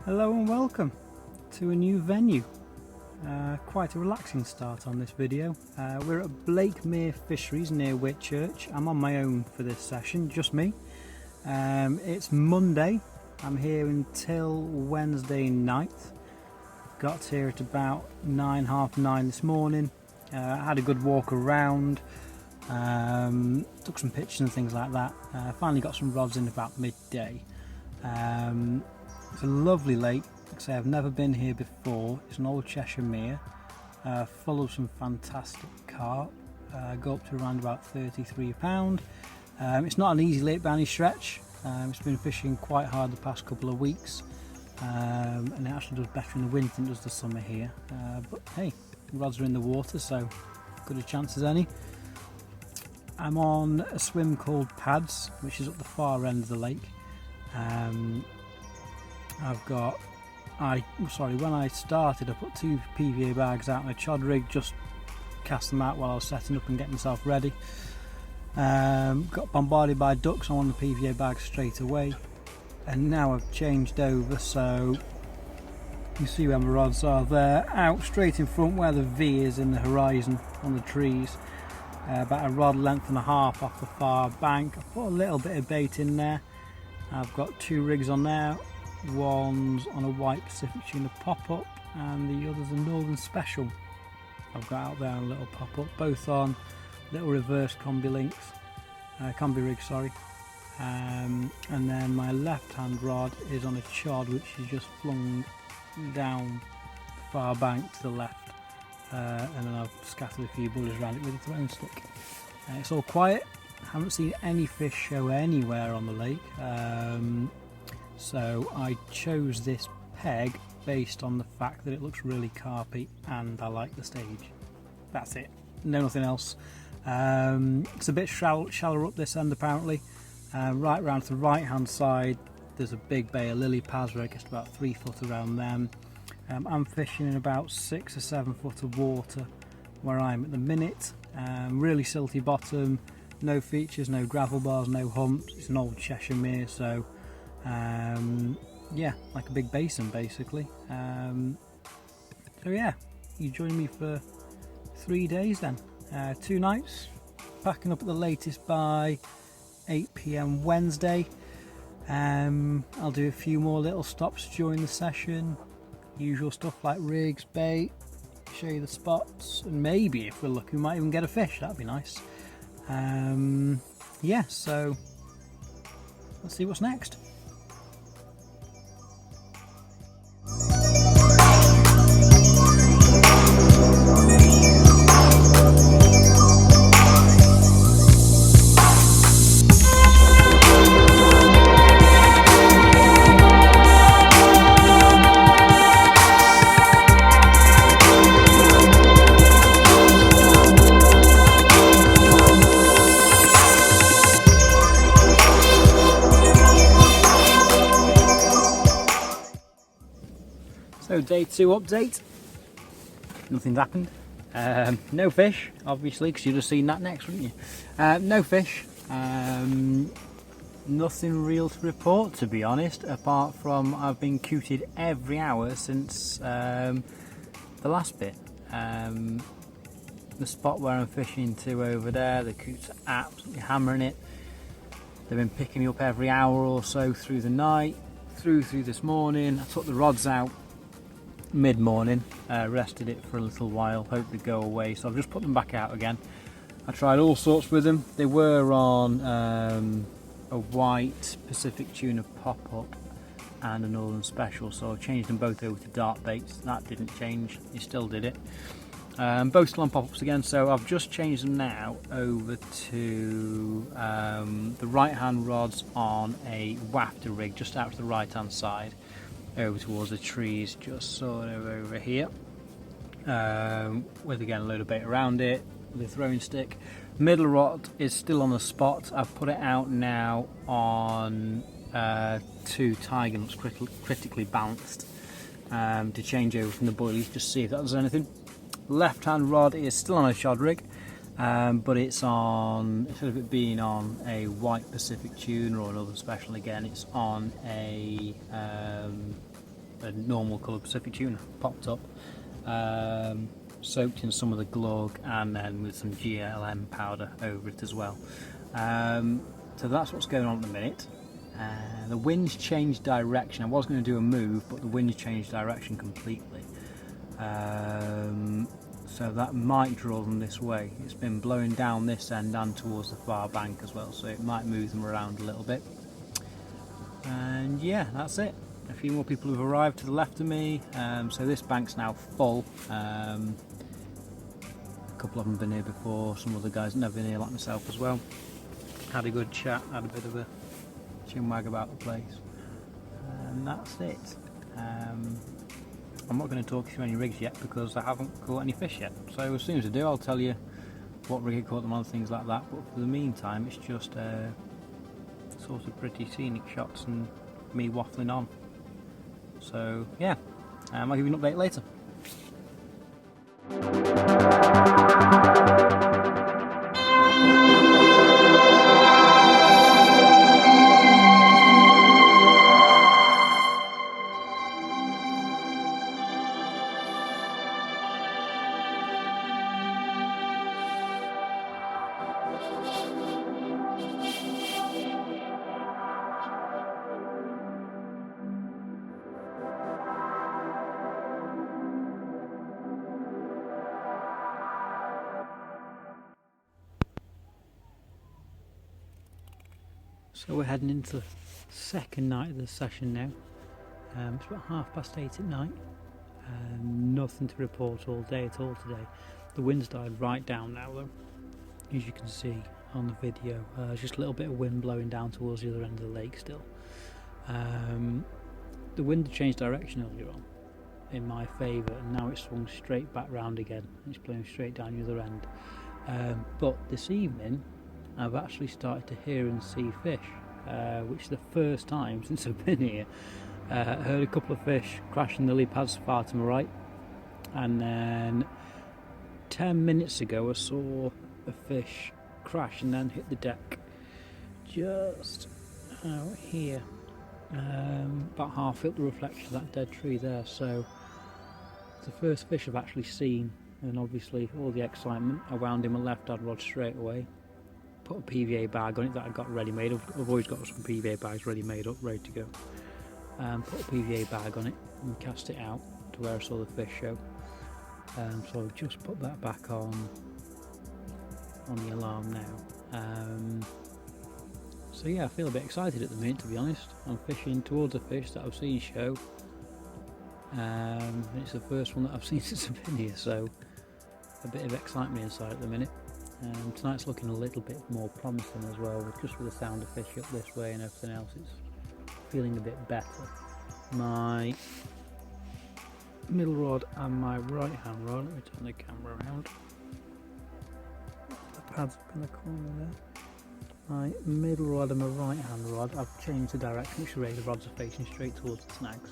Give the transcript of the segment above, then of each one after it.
Hello and welcome to a new venue. Quite a relaxing start on this video. We're at Blakemere Fisheries near Whitchurch. I'm on my own for this session, just me. It's Monday. I'm here until Wednesday night. Got here at about half nine this morning. Had a good walk around. Took some pictures and things like that. Finally got some rods in about midday. It's a lovely lake. Like I say, I've never been here before. It's an old Cheshire mere, full of some fantastic carp. Go up to around about £33. It's not an easy lake by any stretch. It's been fishing quite hard the past couple of weeks, and it actually does better in the winter than it does the summer here. But hey, the rods are in the water, so good a chance as any. I'm on a swim called Pads, which is up the far end of the lake. When I started, I put 2 PVA bags out in a chod rig, just cast them out while I was setting up and getting myself ready. Got bombarded by ducks on one of the PVA bags straight away, and now I've changed over, so you see where my rods are there, out straight in front where the V is in the horizon on the trees. About a rod length and a half off the far bank. I put a little bit of bait in there. I've got 2 rigs on there. One's on a white Pacific tuna pop-up and the other's a Northern Special I've got out there on a little pop-up, both on little reverse combi rigs, and then my left hand rod is on a chod which is just flung down the far bank to the left, and then I've scattered a few bullies around it with a thrown stick. It's all quiet. Haven't seen any fish show anywhere on the lake, so I chose this peg based on the fact that it looks really carpy and I like the stage. That's it, nothing else. It's a bit shallower up this end apparently. Right round to the right hand side there's a big bay of lily pads where it gets about 3 foot around them. I'm fishing in about 6 or 7 foot of water where I'm at the minute. Really silty bottom, no features, no gravel bars, no humps. It's an old Cheshire mere, so yeah, like a big basin basically. So yeah, you join me for 3 days then, 2 nights, packing up at the latest by 8 PM Wednesday. I'll do a few more little stops during the session, usual stuff like rigs, bait, show you the spots, and maybe if we're lucky we might even get a fish. That'd be nice. Yeah, so let's see what's next. So day 2 update, nothing's happened. No fish, obviously, because you'd have seen that next, wouldn't you? No fish, nothing real to report, to be honest, apart from I've been cooted every hour since the last bit. The spot where I'm fishing to over there, the coots are absolutely hammering it. They've been picking me up every hour or so through the night, through this morning. I took the rods out mid-morning, rested it for a little while, hoped they'd go away, so I've just put them back out again. I tried all sorts with them. They were on a white Pacific tuna pop-up and a Northern Special, so I changed them both over to dart baits. That didn't change, you still did it. Both still on pop-ups again, so I've just changed them now over to the right hand rods on a wafter rig just out to the right hand side, over towards the trees, just sort of over here, with again a load of bait around it with a throwing stick. Middle rod is still on the spot. I've put it out now on 2 tiger nuts, critically balanced, to change over from the boilies, just see if that does anything. Left hand rod is still on a shod rig, but it's on, instead of it being on a white Pacific tuna or another special, again it's on a normal colour Pacific tuna, popped up, soaked in some of the glug, and then with some GLM powder over it as well. So that's what's going on at the minute. The wind's changed direction. I was going to do a move, but the wind's changed direction completely. So that might draw them this way. It's been blowing down this end and towards the far bank as well, so it might move them around a little bit. And yeah, that's it. A few more people have arrived to the left of me, so this bank's now full. A couple of them have been here before, some other guys have never been here like myself as well. Had a good chat, had a bit of a chinwag about the place, and that's it. I'm not going to talk you through any rigs yet because I haven't caught any fish yet, so as soon as I do I'll tell you what rig I caught them on, things like that, but for the meantime it's just sort of pretty scenic shots and me waffling on. So yeah, I'll give you an update later. So we're heading into the second night of the session now. It's about 8:30 at night. Nothing to report all day at all today. The wind's died right down now though, as you can see on the video. Just a little bit of wind blowing down towards the other end of the lake still. The wind had changed direction earlier on in my favour, and now it's swung straight back round again. It's blowing straight down the other end. But this evening I've actually started to hear and see fish, which is the first time since I've been here. Heard a couple of fish crashing the lily pads far to my right, and then 10 minutes ago I saw a fish crash and then hit the deck just out here, about half up the reflection of that dead tree there. So it's the first fish I've actually seen, and obviously all the excitement. I wound in my left hand rod straight away, put a PVA bag on it that I got ready made. I've always got some PVA bags ready made up, ready to go. Put a PVA bag on it and cast it out to where I saw the fish show. So I've just put that back on the alarm now. So yeah, I feel a bit excited at the minute, to be honest. I'm fishing towards a fish that I've seen show. It's the first one that I've seen since I've been here, so a bit of excitement inside at the minute. Tonight's looking a little bit more promising as well, just with the sound of fish up this way and everything else. It's feeling a bit better. My middle rod and my right hand rod, let me turn the camera around. The pad's up in the corner there. My middle rod and my right hand rod, I've changed the direction, which way the rods are facing straight towards the snags.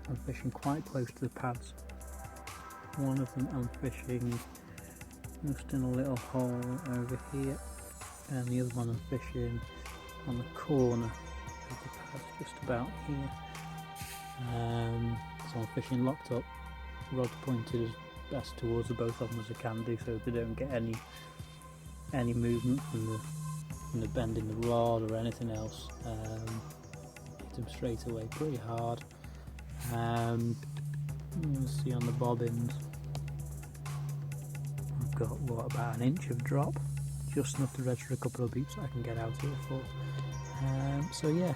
I'm fishing quite close to the pads. One of them I'm fishing just in a little hole over here, and the other one I'm fishing on the corner of the pad, just about here. So I'm fishing locked up, rod pointed as best towards the both of them as I can do, so they don't get any movement from the bend in the rod or anything else. Hit them straight away pretty hard. You'll see on the bobbins I've got about an inch of drop, just enough to register a couple of beeps that I can get out here for. So yeah,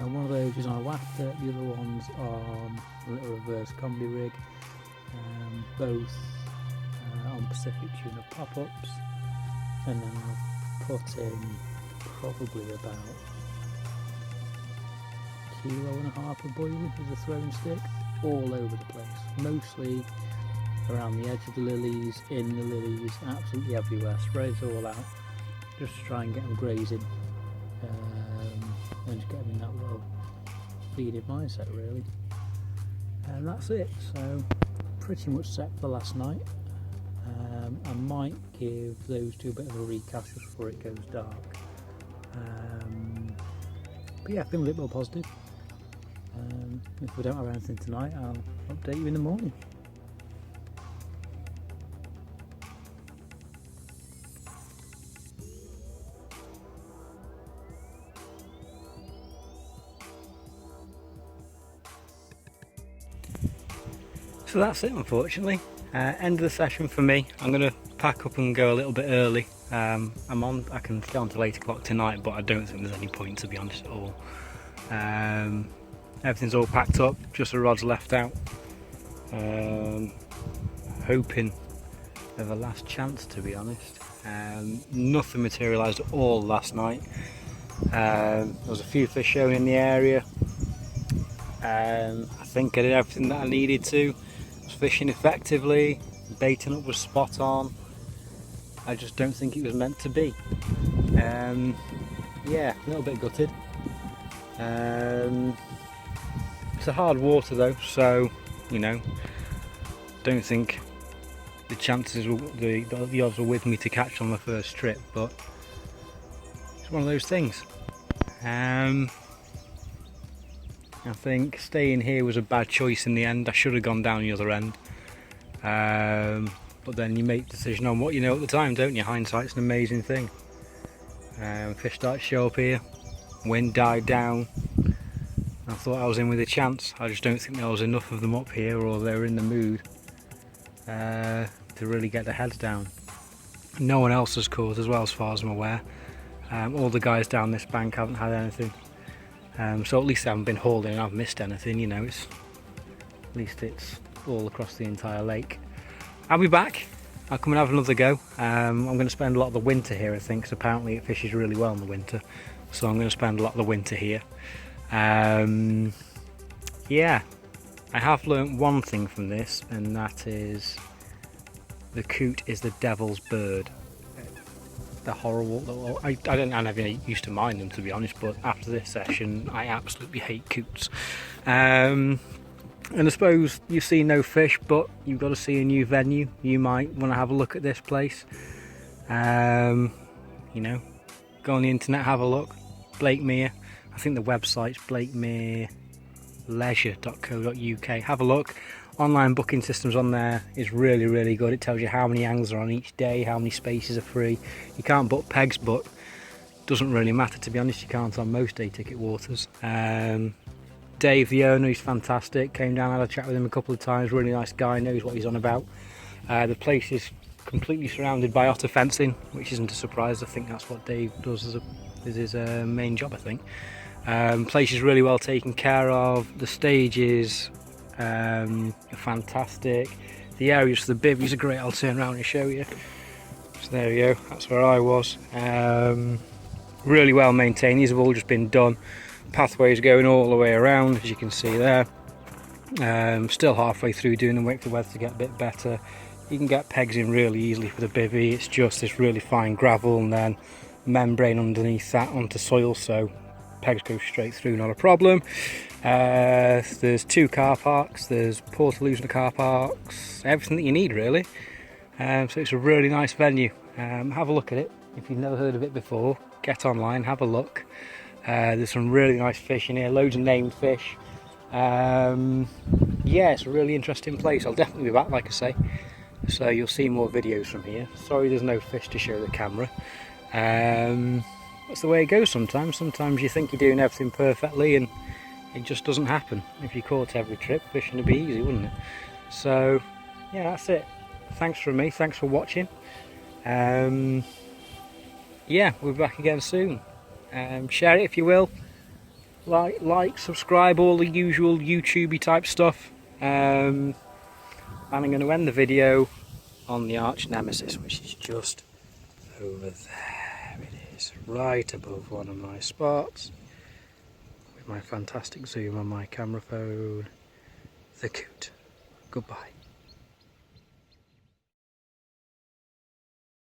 one of those is on a wafter, the other one's on a little reverse combi rig. both on Pacific tuna pop-ups, and then I've put in probably about 1.5 kilos of boilie as a throwing stick all over the place, mostly around the edge of the lilies, in the lilies, absolutely everywhere. Spray it all out just to try and get them grazing, and just get them in that little feeding mindset really. And that's it, so pretty much set for last night. I might give those two a bit of a recast just before it goes dark. But yeah, feeling a bit more positive. If we don't have anything tonight, I'll update you in the morning. So that's it, unfortunately. End of the session for me. I'm going to pack up and go a little bit early. I can stay on till 8 o'clock tonight, but I don't think there's any point, to be honest, at all. Everything's all packed up, just the rods left out. Hoping of a last chance, to be honest. Nothing materialised at all last night. There was a few fish showing in the area. I think I did everything that I needed to. I was fishing effectively, baiting up was spot on. I just don't think it was meant to be. Yeah, a little bit gutted. It's a hard water though, so you know, don't think the chances, the odds were with me to catch on the first trip, but it's one of those things. I think staying here was a bad choice in the end. I should have gone down the other end. But then you make the decision on what you know at the time, don't you? Hindsight's an amazing thing. Fish started to show up here, wind died down. I thought I was in with a chance. I just don't think there was enough of them up here, or they were in the mood to really get their heads down. No one else has caught as well, as far as I'm aware. All the guys down this bank haven't had anything. So at least I haven't been hauling and I've missed anything, you know. At least it's all across the entire lake. I'll be back. I'll come and have another go. I'm going to spend a lot of the winter here, I think, because apparently it fishes really well in the winter. So I'm going to spend a lot of the winter here. Yeah, I have learnt one thing from this, and that is the coot is the devil's bird. The horrible. I never used to mind them, to be honest, but after this session I absolutely hate coots. And I suppose you see no fish, but you've got to see a new venue. You might want to have a look at this place. You know, go on the internet, have a look. Blakemere, I think the website's blakemereleisure.co.uk. Have a look. Online booking systems on there is really, really good. It tells you how many angles are on each day, how many spaces are free. You can't book pegs, but it doesn't really matter, to be honest. You can't on most day ticket waters. Dave, the owner, he's fantastic. Came down, had a chat with him a couple of times. Really nice guy, knows what he's on about. The place is completely surrounded by otter fencing, which isn't a surprise. I think that's what Dave does as his main job, I think. Place is really well taken care of. The stages are fantastic. The areas for the bivvies are great. I'll turn around and show you. So there we go, that's where I was. Really well maintained. These have all just been done. Pathways going all the way around, as you can see there. Still halfway through doing them, wait for the weather to get a bit better. You can get pegs in really easily for the bivvy. It's just this really fine gravel and then membrane underneath that onto soil, so pegs go straight through, not a problem. There's 2 car parks, there's Portaloosa car parks, everything that you need really. So it's a really nice venue. Have a look at it. If you've never heard of it before, get online, have a look. There's some really nice fish in here, loads of named fish. Yeah, it's a really interesting place. I'll definitely be back, like I say, so you'll see more videos from here. Sorry there's no fish to show the camera. That's the way it goes sometimes. Sometimes you think you're doing everything perfectly and it just doesn't happen. If you caught every trip, fishing would be easy, wouldn't it? So yeah, that's it. Thanks from me, thanks for watching. Yeah, we'll be back again soon. Share it if you will. Like, subscribe, all the usual YouTubey type stuff. And I'm going to end the video on the arch nemesis, which is just over there. It is right above one of my spots with my fantastic zoom on my camera phone. The coot. Goodbye.